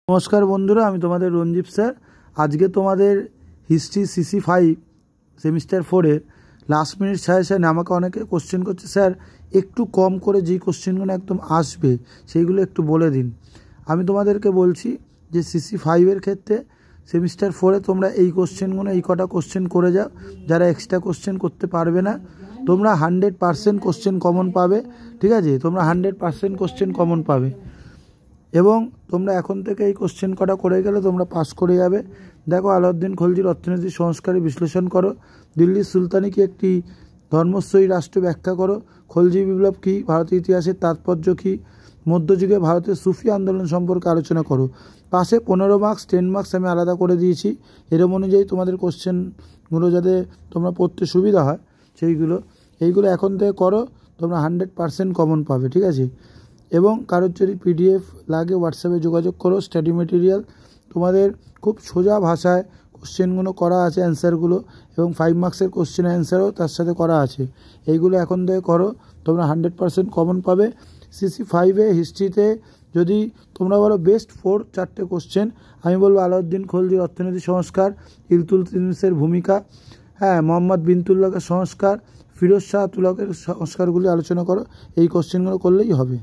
নমস্কার বন্ধুরা, আমি তোমাদের রঞ্জিত স্যার। আজকে তোমাদের হিস্ট্রি CC5 সেমিস্টার 4-এর লাস্ট মিনিট সাজেশন আমাকে অনেকে কোশ্চেন করছে, স্যার একটু কম করে যেই কোশ্চেনগুলো একদম আসবে সেইগুলো একটু বলে দিন। আমি তোমাদেরকে বলছি যে CC5-এর ক্ষেত্রে সেমিস্টার 4-এ তোমরা এই কোশ্চেনগুলো এই কটা কোশ্চেন করে যাও। যারা এক্সট্রা কোশ্চেন করতে পারবে না, তোমরা 100% কোশ্চেন কমন পাবে। ঠিক আছে, তোমরা 100% কোশ্চেন কমন পাবে এবং তোমরা এখন থেকে এই কোশ্চেন কটা করে গেলে তোমরা পাস করে যাবে। দেখো, আলাউদ্দিন খলজির অর্থনৈতিক সংস্কারে বিশ্লেষণ করো, দিল্লির সুলতানি কি একটি ধর্মস্বী রাষ্ট্র ব্যাখ্যা করো, খলজি বিপ্লব কী, ভারতের ইতিহাসের তাৎপর্য কী, মধ্যযুগে ভারতের সুফি আন্দোলন সম্পর্কে আলোচনা করো। পাশে 15 মার্কস 10 মার্কস আমি আলাদা করে দিয়েছি। এরম অনুযায়ী তোমাদের কোশ্চেনগুলো যাতে তোমরা পড়তে সুবিধা হয় এইগুলো এখন থেকে করো, তোমরা 100% কমন পাবে। ঠিক আছে, এবং কারোর যদি PDF লাগে হোয়াটসঅ্যাপে যোগাযোগ করো। স্টাডি মেটেরিয়াল তোমাদের খুব সোজা ভাষায় কোশ্চেনগুলো করা আছে, অ্যান্সারগুলো, এবং 5 মার্কসের কোশ্চেন অ্যান্সারও তার সাথে করা আছে। এইগুলো এখন থেকে করো, তোমরা 100% কমন পাবে। CC5-এ হিস্ট্রিতে যদি তোমরা বলো বেস্ট 4-4টে কোশ্চেন, আমি বলবো আলাউদ্দিন খলজির অর্থনৈতিক সংস্কার, ইলতুৎমিশের ভূমিকা, মোহাম্মদ বিন তুগলকের সংস্কার, ফিরোজ শাহ তুগলকের সংস্কারগুলি আলোচনা করো। এই কোশ্চেনগুলো করলেই হবে।